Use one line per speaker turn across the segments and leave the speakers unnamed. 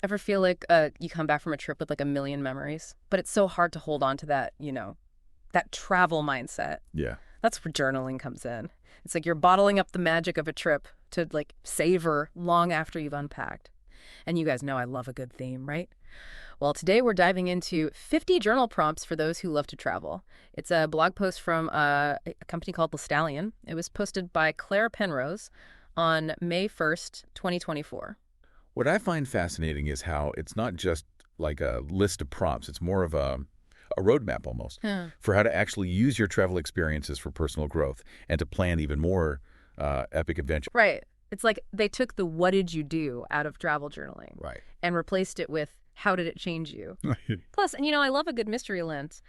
Ever feel like you come back from a trip with like a million memories, but it's so hard to hold on to that, that travel mindset?
Yeah.
That's where journaling comes in. It's like you're bottling up the magic of a trip to like savor long after you've unpacked. And you guys know I love a good theme, right? Well, today we're diving into 50 journal prompts for those who love to travel. It's a blog post from a company called Lestallion. It was posted by Claire Penrose on May 1st, 2024.
What I find fascinating is how it's not just like a list of prompts. It's more of a roadmap almost
Yeah.
for how to actually use your travel experiences for personal growth and to plan even more epic adventures.
Right. It's like they took the what did you do out of travel journaling
Right.
and replaced it with how did it change you? Plus, and I love a good mystery lens.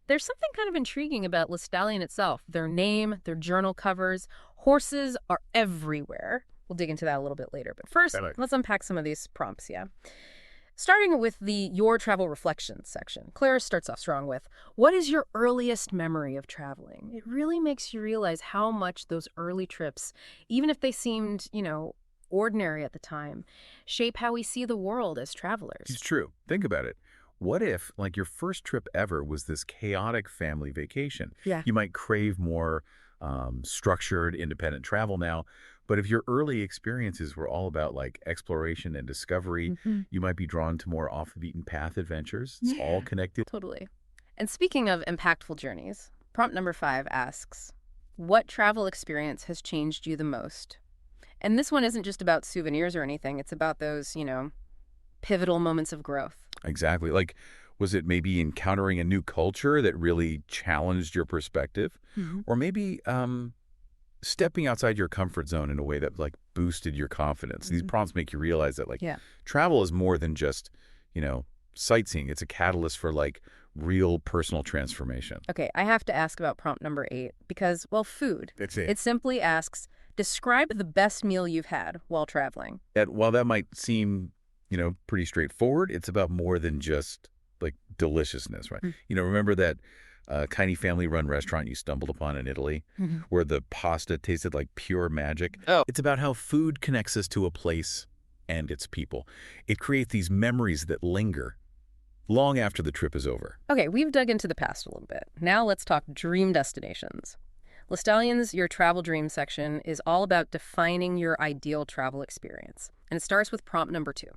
There's something kind of intriguing about Lestallion itself. Their name, their journal covers, horses are everywhere. We'll dig into that a little bit later. But first, let's unpack some of these prompts, yeah? Starting with the Your Travel Reflections section, Claire starts off strong with, what is your earliest memory of traveling? It really makes you realize how much those early trips, even if they seemed, ordinary at the time, shape how we see the world as
It's
travelers.
true. Think about it. What if, like, your first trip ever was this chaotic family vacation?
Yeah.
You might crave more structured, independent travel now. But if your early experiences were all about, like, exploration and discovery,
Hmm.
you might be drawn to more off-the-beaten-path adventures. It's all connected.
Totally. And speaking of impactful journeys, prompt number 5 asks, what travel experience has changed you the most? And this one isn't just about souvenirs or anything. It's about those, pivotal moments of growth.
Exactly. Like, was it maybe encountering a new culture that really challenged your perspective?
Hmm.
Or maybe stepping outside your comfort zone in a way that, like, boosted your confidence? These prompts make you realize that, like,
Yeah.
travel is more than just, you know, sightseeing. It's a catalyst for, like, real personal transformation.
Okay, I have to ask about prompt number 8 because, well, food.
That's it.
It simply asks, describe the best meal you've had while traveling.
While that might seem, pretty straightforward, it's about more than just, like, deliciousness, right?
Mm.
Remember that tiny family-run restaurant you stumbled upon in Italy
Mhm.
where the pasta tasted like pure magic?
Oh.
It's about how food connects us to a place and its people. It creates these memories that linger long after the trip is over.
Okay, we've dug into the past a little bit. Now let's talk dream destinations. Lestallion's Your Travel Dream section is all about defining your ideal travel experience. And it starts with prompt number 2.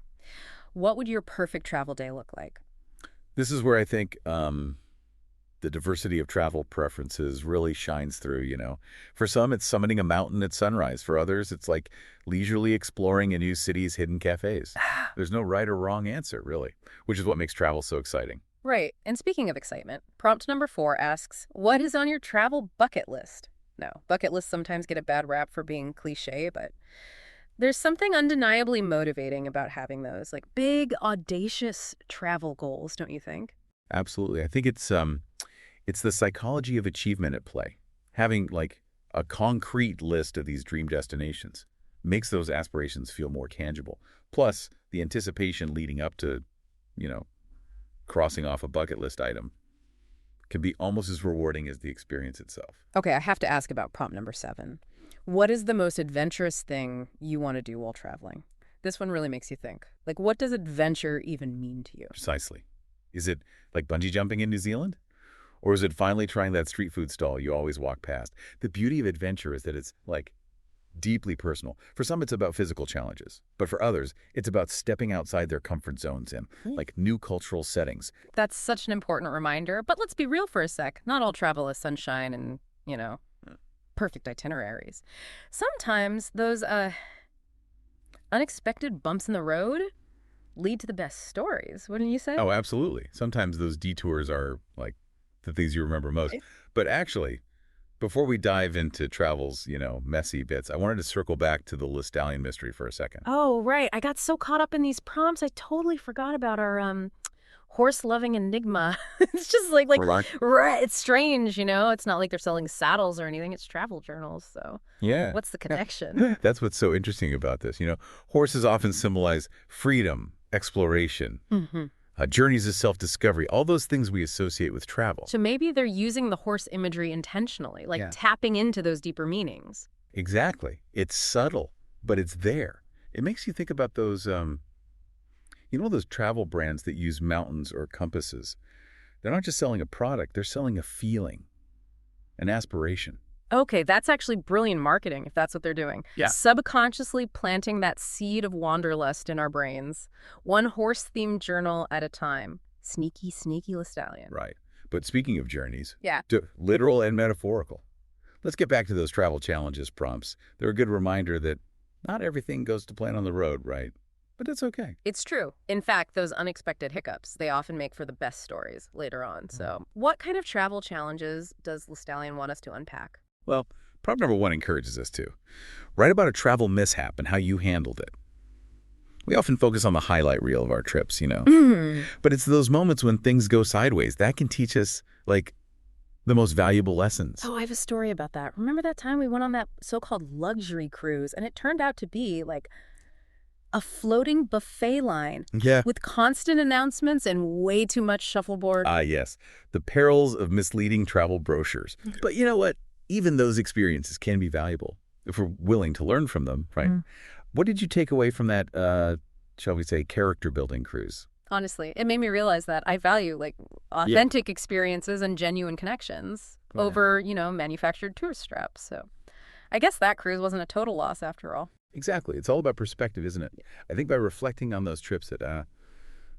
What would your perfect travel day look like?
This is where I think the diversity of travel preferences really shines through. For some, it's summiting a mountain at sunrise. For others, it's like leisurely exploring a new city's hidden cafes. There's no right or wrong answer, really, which is what makes travel so exciting.
Right. And speaking of excitement, prompt number 4 asks, what is on your travel bucket list? No, bucket lists sometimes get a bad rap for being cliche, but there's something undeniably motivating about having those, like big, audacious travel goals, don't you think?
Absolutely. I think it's the psychology of achievement at play. Having, like, a concrete list of these dream destinations makes those aspirations feel more tangible. Plus, the anticipation leading up to, you know, crossing off a bucket list item can be almost as rewarding as the experience itself.
Okay, I have to ask about prompt number 7. What is the most adventurous thing you want to do while traveling? This one really makes you think. Like, what does adventure even mean to you?
Precisely. Is it like bungee jumping in New Zealand? Or is it finally trying that street food stall you always walk past? The beauty of adventure is that it's, like, deeply personal. For some, it's about physical challenges. But for others, it's about stepping outside their comfort zones in, like, new cultural settings.
That's such an important reminder, but let's be real for a sec. Not all travel is sunshine and, perfect itineraries. Sometimes those unexpected bumps in the road lead to the best stories, wouldn't you say?
Oh, absolutely. Sometimes those detours are, like, the things you remember most.
Right.
But actually, before we dive into travel's, messy bits, I wanted to circle back to the Lestallion mystery for a second.
Oh, right. I got so caught up in these prompts, I totally forgot about our horse-loving enigma. It's just like
Relax.
right, it's strange, It's not like they're selling saddles or anything. It's travel journals, so
Yeah.
what's the connection?
That's what's so interesting about this. Horses often symbolize freedom, exploration,
Hmm.
journeys of self-discovery, all those things we associate with travel.
So maybe they're using the horse imagery intentionally, like
Yeah.
tapping into those deeper meanings.
Exactly. It's subtle, but it's there. It makes you think about those, You know those travel brands that use mountains or compasses? They're not just selling a product, they're selling a feeling, an aspiration.
Okay, that's actually brilliant marketing if that's what they're doing.
Yeah.
Subconsciously planting that seed of wanderlust in our brains. One horse-themed journal at a time. Sneaky, sneaky Lestallion.
Right. But speaking of journeys,
Yeah.
literal and metaphorical, let's get back to those travel challenges prompts. They're a good reminder that not everything goes to plan on the road, right? But that's okay.
It's true. In fact, those unexpected hiccups, they often make for the best stories later on. So what kind of travel challenges does Lestallion want us to unpack?
Well, prompt number 1 encourages us to. Write about a travel mishap and how you handled it. We often focus on the highlight reel of our trips, But it's those moments when things go sideways that can teach us, like, the most valuable lessons.
Oh, I have a story about that. Remember that time we went on that so-called luxury cruise, and it turned out to be, like, a floating buffet line
Yeah.
with constant announcements and way too much shuffleboard.
Ah, yes. The perils of misleading travel brochures. But you know what? Even those experiences can be valuable if we're willing to learn from them, right? What did you take away from that, shall we say, character-building cruise?
Honestly, it made me realize that I value, like, authentic experiences and genuine connections over, manufactured tourist traps. So I guess that cruise wasn't a total loss after all.
Exactly. It's all about perspective, isn't it? I think by reflecting on those trips that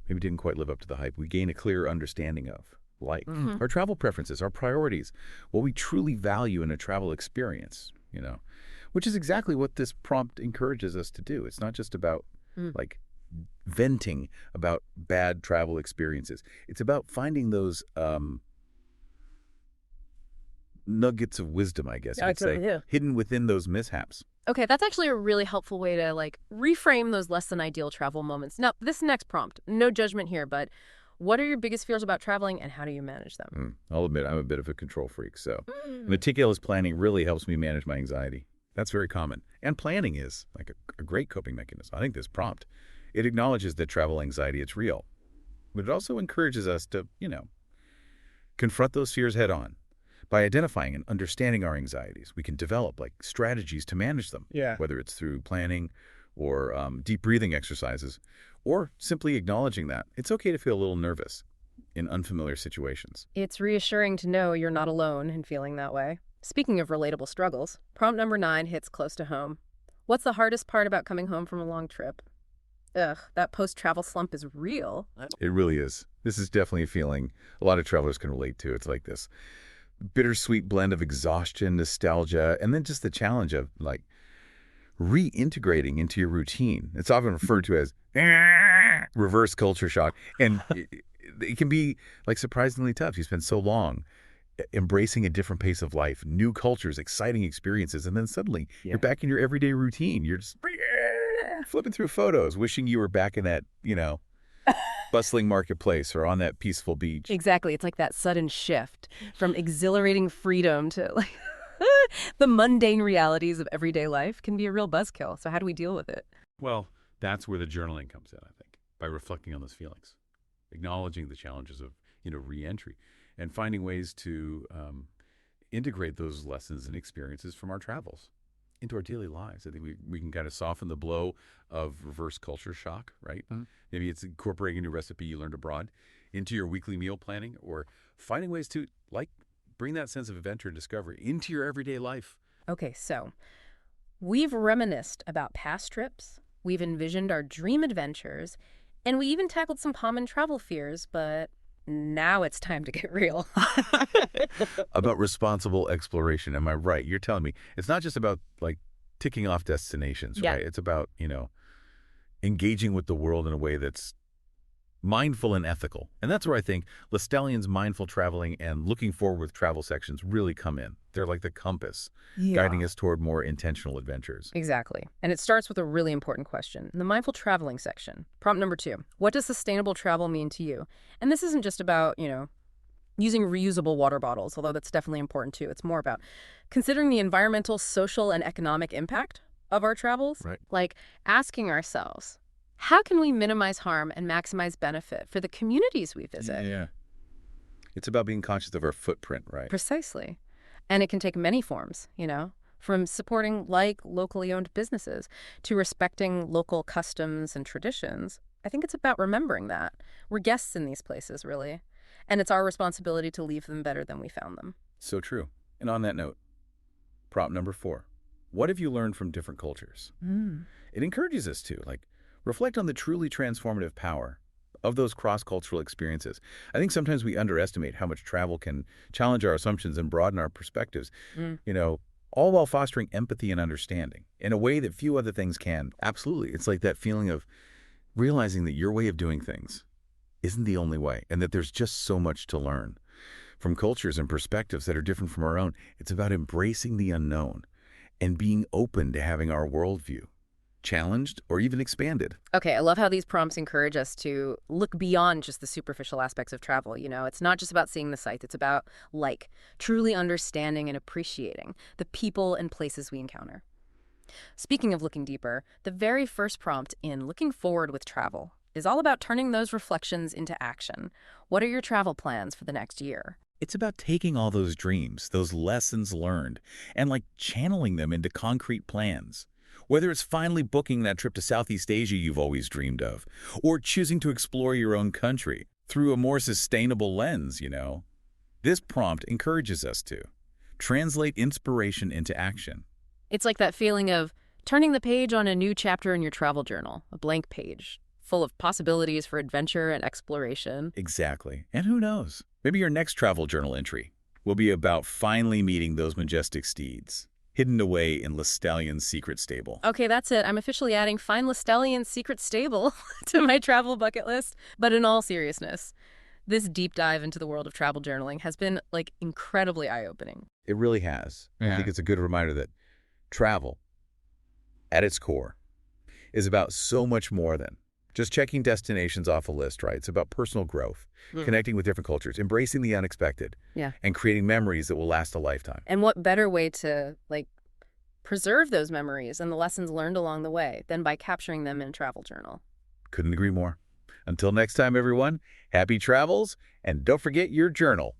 maybe didn't quite live up to the hype, we gain a clearer understanding of, like, our travel preferences, our priorities, what we truly value in a travel experience, which is exactly what this prompt encourages us to do. It's not just about, like, venting about bad travel experiences. It's about finding those nuggets of wisdom, I guess you could say, hidden within those mishaps.
Okay, that's actually a really helpful way to, like, reframe those less than ideal travel moments. Now, this next prompt, no judgment here, but what are your biggest fears about traveling and how do you manage them?
I'll admit I'm a bit of a control freak, so meticulous planning really helps me manage my anxiety. That's very common. And planning is like a great coping mechanism. I think this prompt, it acknowledges that travel anxiety, it's real. But it also encourages us to, confront those fears head on. By identifying and understanding our anxieties, we can develop, like, strategies to manage them.
Yeah.
Whether it's through planning or deep breathing exercises, or simply acknowledging that it's okay to feel a little nervous in unfamiliar situations.
It's reassuring to know you're not alone in feeling that way. Speaking of relatable struggles, prompt number 9 hits close to home. What's the hardest part about coming home from a long trip? Ugh, that post-travel slump is real.
It really is. This is definitely a feeling a lot of travelers can relate to. It's like this bittersweet blend of exhaustion, nostalgia, and then just the challenge of, like, reintegrating into your routine. It's often referred to as reverse culture shock. And it can be, like, surprisingly tough. You spend so long embracing a different pace of life, new cultures, exciting experiences, and then suddenly you're back in your everyday routine. You're just flipping through photos, wishing you were back in that, bustling marketplace or on that peaceful beach.
Exactly. It's like that sudden shift from exhilarating freedom to, like, the mundane realities of everyday life can be a real buzzkill. So how do we deal with it?
Well, that's where the journaling comes in, I think, by reflecting on those feelings, acknowledging the challenges of, re-entry, and finding ways to integrate those lessons and experiences from our travels into our daily lives. I think we can kind of soften the blow of reverse culture shock, right? Maybe it's incorporating a new recipe you learned abroad into your weekly meal planning, or finding ways to, like, bring that sense of adventure and discovery into your everyday life.
Okay, so we've reminisced about past trips, we've envisioned our dream adventures, and we even tackled some common travel fears, but now it's time to get real.
About responsible exploration, am I right? You're telling me it's not just about, like, ticking off destinations, right? It's about, engaging with the world in a way that's mindful and ethical. And that's where I think Lestallion's mindful traveling and looking forward with travel sections really come in. They're like the compass, guiding us toward more intentional adventures.
Exactly. And it starts with a really important question. In the mindful traveling section, prompt number 2, what does sustainable travel mean to you? And this isn't just about, using reusable water bottles, although that's definitely important too. It's more about considering the environmental, social, and economic impact of our travels.
Right.
Like asking ourselves, how can we minimize harm and maximize benefit for the communities we visit?
Yeah. It's about being conscious of our footprint, right?
Precisely. And it can take many forms, from supporting, like, locally owned businesses to respecting local customs and traditions, I think it's about remembering that. We're guests in these places, really. And it's our responsibility to leave them better than we found them.
So true. And on that note, prompt number 4. What have you learned from different cultures? It encourages us to, reflect on the truly transformative power of those cross-cultural experiences. I think sometimes we underestimate how much travel can challenge our assumptions and broaden our perspectives, all while fostering empathy and understanding in a way that few other things can. Absolutely. It's like that feeling of realizing that your way of doing things isn't the only way and that there's just so much to learn from cultures and perspectives that are different from our own. It's about embracing the unknown and being open to having our worldview challenged or even expanded.
Okay, I love how these prompts encourage us to look beyond just the superficial aspects of travel. It's not just about seeing the sights. It's about, truly understanding and appreciating the people and places we encounter. Speaking of looking deeper, the very first prompt in Looking Forward with Travel is all about turning those reflections into action. What are your travel plans for the next year?
It's about taking all those dreams, those lessons learned, and channeling them into concrete plans. Whether it's finally booking that trip to Southeast Asia you've always dreamed of, or choosing to explore your own country through a more sustainable lens, This prompt encourages us to translate inspiration into action.
It's like that feeling of turning the page on a new chapter in your travel journal, a blank page, full of possibilities for adventure and exploration.
Exactly. And who knows? Maybe your next travel journal entry will be about finally meeting those majestic steeds, hidden away in Lestallion's secret stable.
Okay, that's it. I'm officially adding Find Lestallion's secret stable to my travel bucket list. But in all seriousness, this deep dive into the world of travel journaling has been, incredibly eye-opening.
It really has.
Yeah.
I think it's a good reminder that travel, at its core, is about so much more than just checking destinations off a list, right? It's about personal growth, connecting with different cultures, embracing the unexpected,
Yeah.
and creating memories that will last a lifetime.
And what better way to, preserve those memories and the lessons learned along the way than by capturing them in a travel journal?
Couldn't agree more. Until next time, everyone, happy travels, and don't forget your journal.